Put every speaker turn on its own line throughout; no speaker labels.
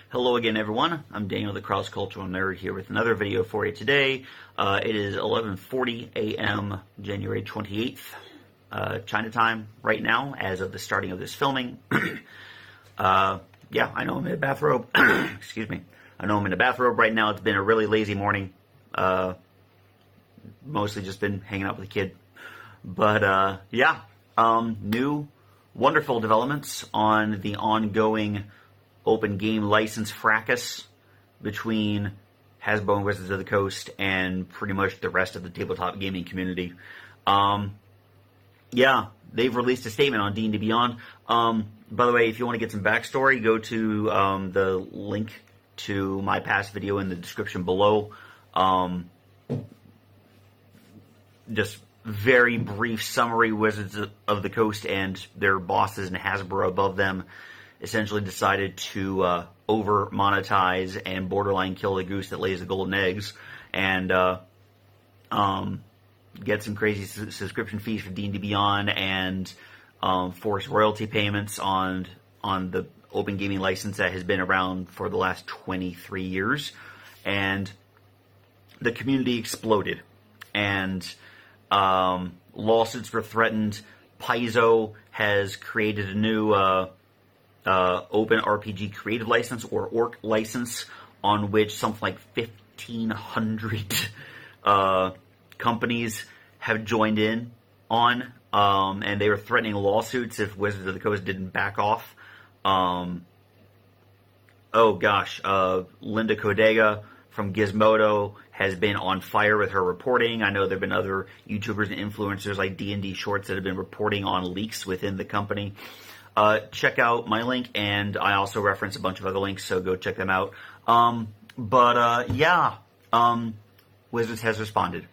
Hello again, everyone. I'm Daniel, the cross-cultural nerd, here with another video for you today. It is 11:40 a.m., January 28th, China time right now, as of the starting of this filming. Yeah, I know I'm in a bathrobe. Excuse me. I know I'm in a bathrobe right now. It's been a really lazy morning. Mostly just been hanging out with the kid. But, yeah, new wonderful developments on the ongoing open game license fracas between Hasbro and Wizards of the Coast and pretty much the rest of the tabletop gaming community. Yeah, they've released a statement on D&D Beyond. By the way, if you want to get some backstory, go to the link to my past video in the description below. Just very brief summary. Wizards of the Coast and their bosses and Hasbro above them essentially decided to over monetize and borderline kill the goose that lays the golden eggs, and get some crazy subscription fees for D&D Beyond, and force royalty payments on the open gaming license that has been around for the last 23 years. And the community exploded, and lawsuits were threatened. Paizo has created a new Open RPG Creative License, or ORC license, on which something like 1,500 companies have joined in on, and they were threatening lawsuits if Wizards of the Coast didn't back off. Linda Codega from Gizmodo has been on fire with her reporting. I know there have been other YouTubers and influencers like D&D Shorts that have been reporting on leaks within the company. Check out my link, and I also reference a bunch of other links, so go check them out. Wizards has responded.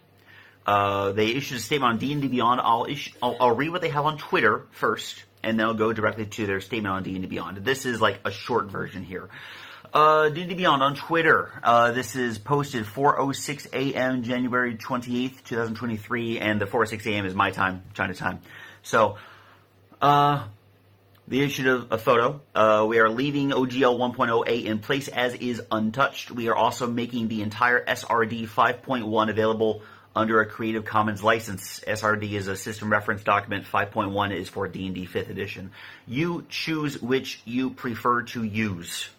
They issued a statement on D&D Beyond. I'll read what they have on Twitter first, and then I'll go directly to their statement on D&D Beyond. This is like a short version here. D&D Beyond on Twitter. This is posted 4:06 a.m. January 28th, 2023, and the 4:06 a.m. is my time, China time. So, they issued a photo. We are leaving OGL 1.0A in place as is, untouched. We are also making the entire SRD 5.1 available under a Creative Commons license. SRD is a system reference document. 5.1 is for D&D 5th edition. You choose which you prefer to use.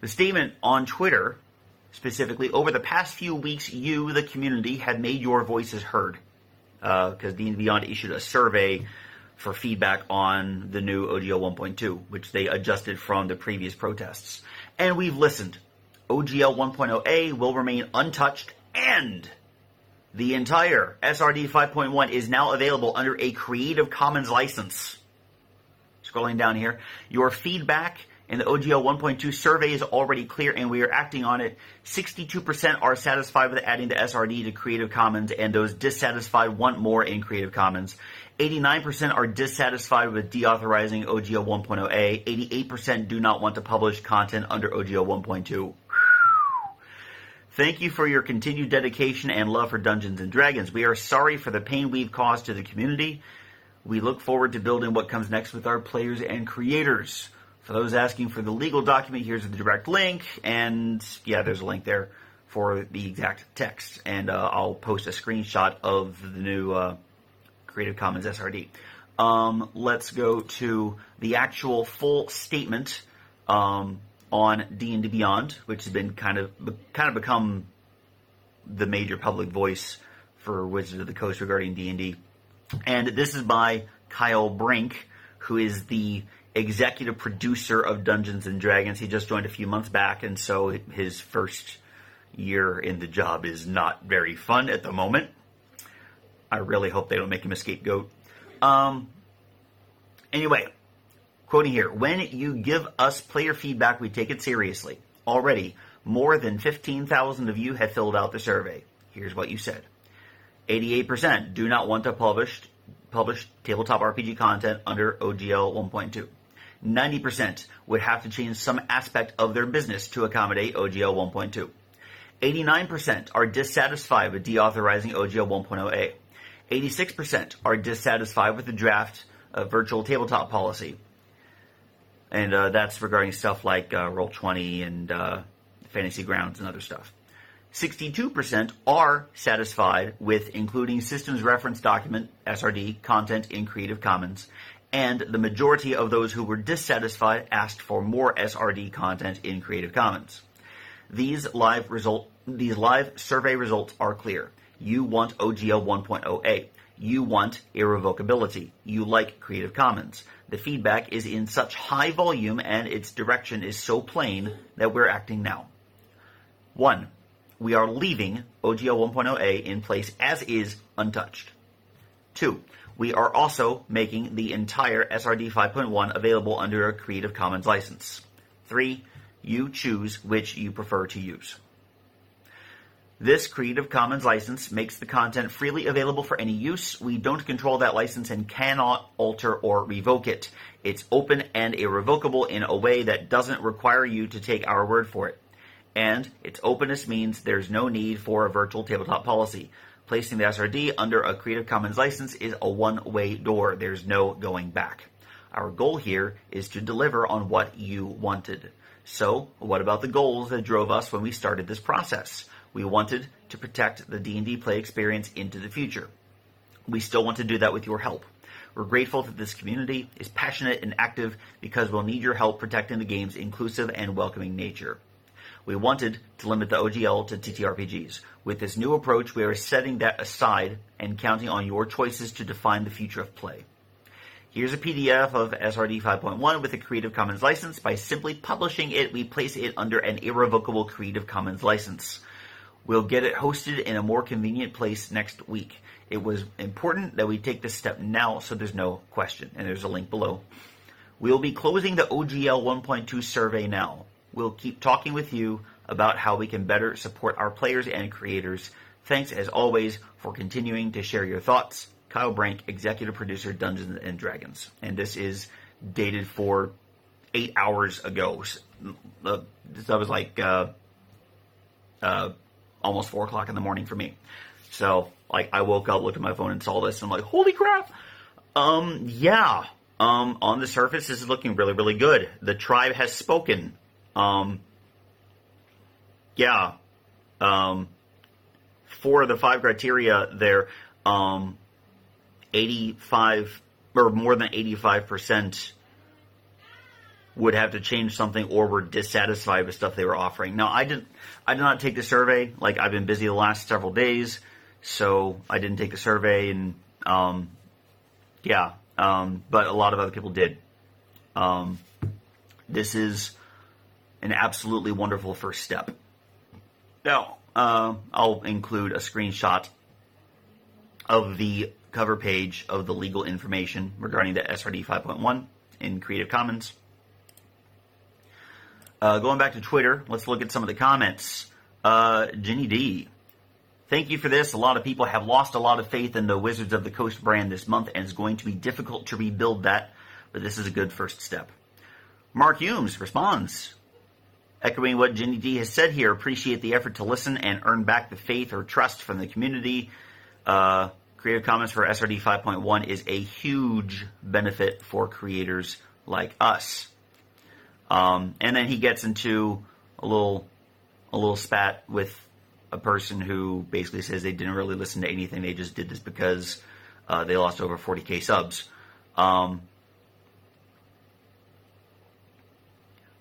The statement on Twitter, specifically, over the past few weeks, you, the community, have made your voices heard. Because D&D Beyond issued a survey for feedback on the new OGL 1.2, which they adjusted from the previous protests. And we've listened. OGL 1.0A will remain untouched, and the entire SRD 5.1 is now available under a Creative Commons license. Scrolling down here, your feedback in the OGL 1.2 survey is already clear, and we are acting on it. 62% are satisfied with adding the SRD to Creative Commons, and those dissatisfied want more in Creative Commons. 89% are dissatisfied with deauthorizing OGL 1.0A. 88% do not want to publish content under OGL 1.2. Thank you for your continued dedication and love for Dungeons & Dragons. We are sorry for the pain we've caused to the community. We look forward to building what comes next with our players and creators. For those asking for the legal document, here's the direct link, and yeah, there's a link there for the exact text, and I'll post a screenshot of the new Creative Commons SRD. Let's go to the actual full statement on D&D Beyond, which has been kind of become the major public voice for Wizards of the Coast regarding D&D. And this is by Kyle Brink, who is the executive producer of Dungeons & Dragons. He just joined a few months back, and so his first year in the job is not very fun at the moment. I really hope they don't make him a scapegoat. Anyway, quoting here, when you give us player feedback, we take it seriously. Already, more than 15,000 of you have filled out the survey. Here's what you said. 88% do not want to publish tabletop RPG content under OGL 1.2. 90% would have to change some aspect of their business to accommodate OGL 1.2. 89% are dissatisfied with deauthorizing OGL 1.0A. 86% are dissatisfied with the draft of virtual tabletop policy. And that's regarding stuff like Roll20 and Fantasy Grounds and other stuff. 62% are satisfied with including systems reference document, SRD, content in Creative Commons, and the majority of those who were dissatisfied asked for more SRD content in Creative Commons. These live survey results are clear. You want OGL 1.0a. You want irrevocability. You like Creative Commons. The feedback is in such high volume and its direction is so plain that we're acting now. 1. We are leaving OGL 1.0a in place as is, untouched. 2. We are also making the entire SRD 5.1 available under a Creative Commons license. 3. You choose which you prefer to use. This Creative Commons license makes the content freely available for any use. We don't control that license and cannot alter or revoke it. It's open and irrevocable in a way that doesn't require you to take our word for it. And its openness means there's no need for a virtual tabletop policy. Placing the SRD under a Creative Commons license is a one-way door. There's no going back. Our goal here is to deliver on what you wanted. So, what about the goals that drove us when we started this process? We wanted to protect the D&D play experience into the future. We still want to do that with your help. We're grateful that this community is passionate and active because we'll need your help protecting the game's inclusive and welcoming nature. We wanted to limit the OGL to TTRPGs. With this new approach, we are setting that aside and counting on your choices to define the future of play. Here's a PDF of SRD 5.1 with a Creative Commons license. By simply publishing it, we place it under an irrevocable Creative Commons license. We'll get it hosted in a more convenient place next week. It was important that we take this step now, so there's no question. And there's a link below. We'll be closing the OGL 1.2 survey now. We'll keep talking with you about how we can better support our players and creators. Thanks, as always, for continuing to share your thoughts. Kyle Brank, Executive Producer, Dungeons & Dragons. And this is dated for 8 hours ago. That was like almost 4 o'clock in the morning for me. So, like, I woke up, looked at my phone, and saw this, and I'm like, holy crap! On the surface, this is looking really, really good. The tribe has spoken. For the 5 criteria there, 85 or more than 85% would have to change something or were dissatisfied with stuff they were offering. Now, I did not take the survey. Like, I've been busy the last several days, so I didn't take the survey, and but a lot of other people did. This is an absolutely wonderful first step. Now, I'll include a screenshot of the cover page of the legal information regarding the SRD 5.1 in Creative Commons. Going back to Twitter, let's look at some of the comments. Ginny D. Thank you for this. A lot of people have lost a lot of faith in the Wizards of the Coast brand this month, and it's going to be difficult to rebuild that, but this is a good first step. Mark Humes responds, echoing what Ginny D has said here, appreciate the effort to listen and earn back the faith or trust from the community. Creative Commons for SRD 5.1 is a huge benefit for creators like us. And then he gets into a little spat with a person who basically says they didn't really listen to anything. They just did this because they lost over 40K subs.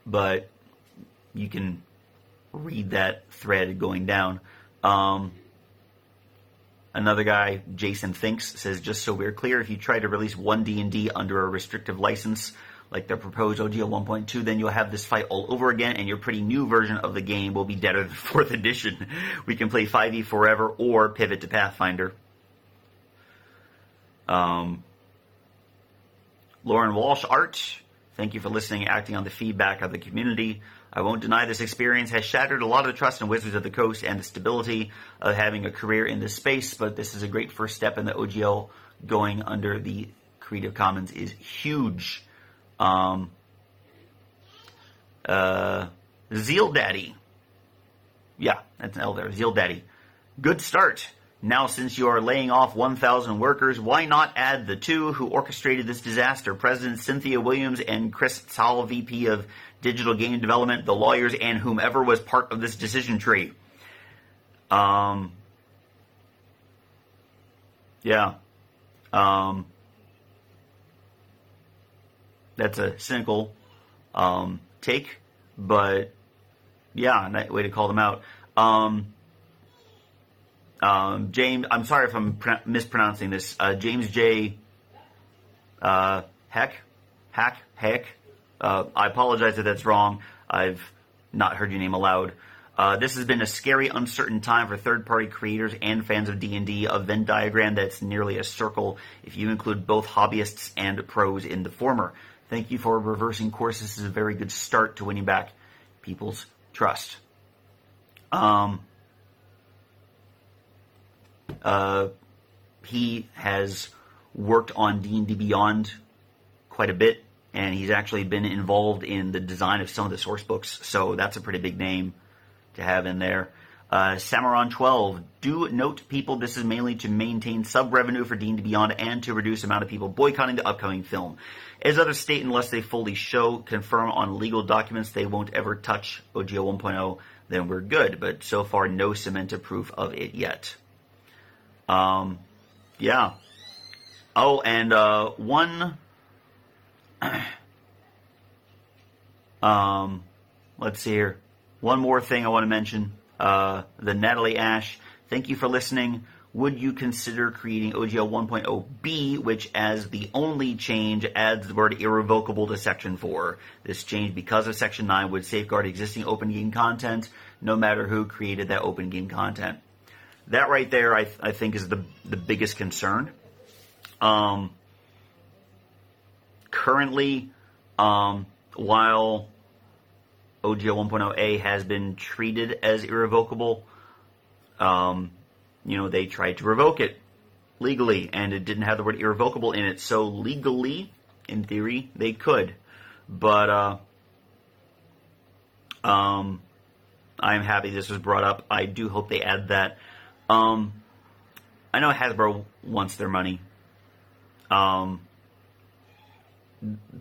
But you can read that thread going down. Another guy, Jason Thinks, says, just so we're clear, if you try to release one D&D under a restrictive license, like the proposed OGL 1.2, then you'll have this fight all over again, and your pretty new version of the game will be deader than 4th edition. We can play 5e forever or pivot to Pathfinder. Lauren Walsh Art, thank you for listening and acting on the feedback of the community. I won't deny this experience has shattered a lot of the trust in Wizards of the Coast and the stability of having a career in this space, but this is a great first step in the OGL. Going under the Creative Commons is huge. Zeal Daddy. Yeah, that's an L there. Zeal Daddy. Good start. Now, since you are laying off 1,000 workers, why not add the two who orchestrated this disaster? President Cynthia Williams and Chris Saul, VP of Digital Game Development, the lawyers, and whomever was part of this decision tree. That's a cynical take, but yeah, nice way to call them out. James, I'm sorry if I'm mispronouncing this. James J. Heck. I apologize if that's wrong. I've not heard your name aloud. This has been a scary, uncertain time for third-party creators and fans of D&D. A Venn diagram that's nearly a circle if you include both hobbyists and pros in the former. Thank you for reversing course. This is a very good start to winning back people's trust. He has worked on D&D Beyond quite a bit, and he's actually been involved in the design of some of the source books, so that's a pretty big name to have in there. Samaron 12, do note, people, this is mainly to maintain sub-revenue for D&D Beyond and to reduce the amount of people boycotting the upcoming film. As others state, unless they fully confirm on legal documents they won't ever touch OGL 1.0, then we're good, but so far no cemented proof of it yet. Yeah. Oh, and one let's see here. One more thing I want to mention. The Natalie Ash, thank you for listening. Would you consider creating OGL 1.0b, which as the only change adds the word irrevocable to Section 4? This change, because of Section 9, would safeguard existing open game content, no matter who created that open game content. That right there, I think, is the biggest concern. Currently, while OGL 1.0a has been treated as irrevocable, they tried to revoke it legally, and it didn't have the word irrevocable in it. So legally, in theory, they could. But I'm happy this was brought up. I do hope they add that. I know Hasbro wants their money.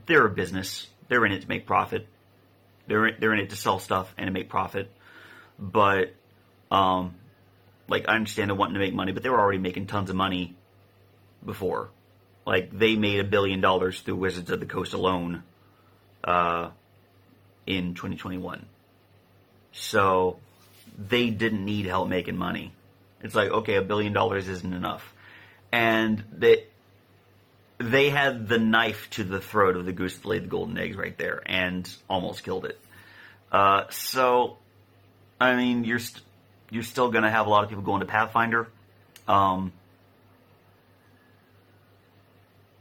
They're a business. They're in it to make profit. They're in it to sell stuff and to make profit. But, I understand they're wanting to make money, but they were already making tons of money before. They made $1 billion through Wizards of the Coast alone, in 2021. So, they didn't need help making money. It's okay, $1 billion isn't enough. And they had the knife to the throat of the goose that laid the golden eggs right there and almost killed it. So, I mean, you're still going to have a lot of people going to Pathfinder,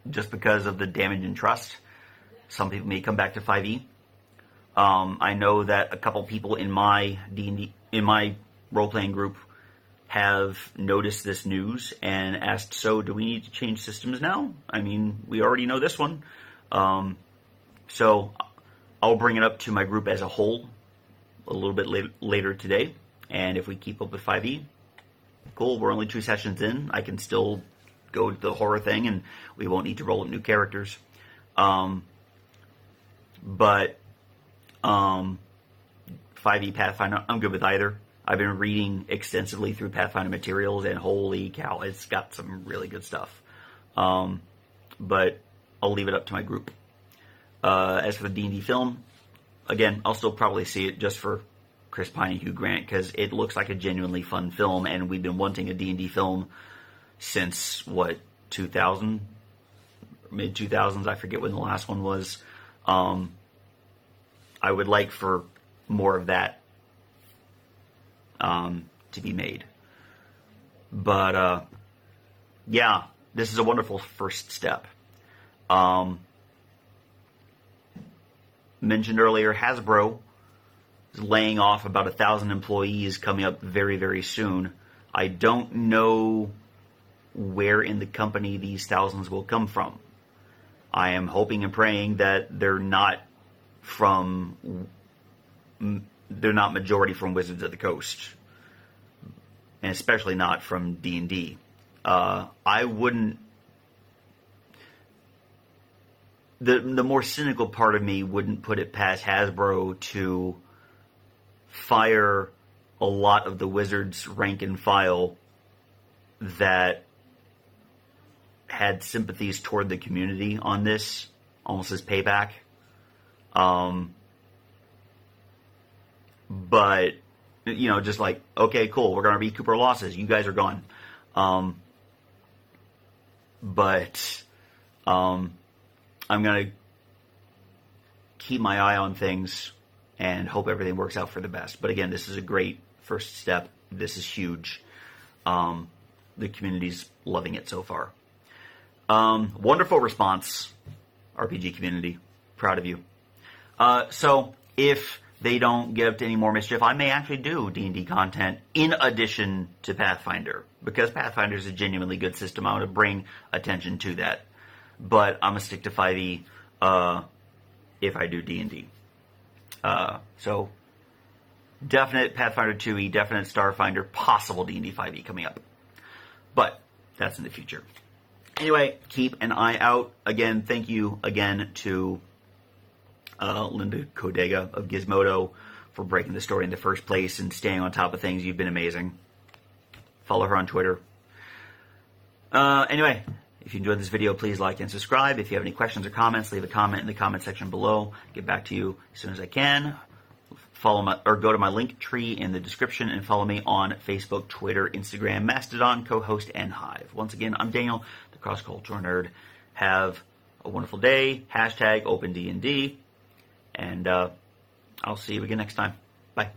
just because of the damage and trust. Some people may come back to 5e. I know that a couple people in my role-playing group have noticed this news and asked, so do we need to change systems now? I mean, we already know this one. So I'll bring it up to my group as a whole a little bit later today. And if we keep up with 5e, cool, we're only 2 sessions in. I can still go to the horror thing and we won't need to roll up new characters. But 5e Pathfinder, I'm good with either. I've been reading extensively through Pathfinder materials, and holy cow, it's got some really good stuff. But I'll leave it up to my group. As for the D&D film, again, I'll still probably see it just for Chris Pine and Hugh Grant, because it looks like a genuinely fun film, and we've been wanting a D&D film since, 2000? Mid-2000s, I forget when the last one was. I would like for more of that to be made. But, yeah, this is a wonderful first step. Mentioned earlier, Hasbro is laying off about 1,000 employees coming up very, very soon. I don't know where in the company these thousands will come from. I am hoping and praying that they're not majority from Wizards of the Coast. and especially not from D&D. I wouldn't. The more cynical part of me wouldn't put it past Hasbro to fire a lot of the Wizards rank and file that had sympathies toward the community on this, almost as payback. But, you know, just like, okay, cool, we're going to recoup our losses. You guys are gone. I'm going to keep my eye on things and hope everything works out for the best. But again, this is a great first step. This is huge. The community's loving it so far. Wonderful response, RPG community. Proud of you. So if they don't get up to any more mischief, I may actually do D&D content in addition to Pathfinder, because Pathfinder is a genuinely good system. I want to bring attention to that. But I'm going to stick to 5e if I do D&D. So definite Pathfinder 2e, definite Starfinder, possible D&D 5e coming up. But that's in the future. Anyway, keep an eye out. Again, thank you again to Linda Codega of Gizmodo for breaking the story in the first place and staying on top of things. You've been amazing. Follow her on Twitter. Anyway, if you enjoyed this video, please like and subscribe. If you have any questions or comments, leave a comment in the comment section below. Get back to you as soon as I can. Follow my, or go to my link tree in the description and follow me on Facebook, Twitter, Instagram, Mastodon, co-host, and Hive. Once again, I'm Daniel, the cross-cultural nerd. Have a wonderful day. # OpenD&D. And I'll see you again next time. Bye.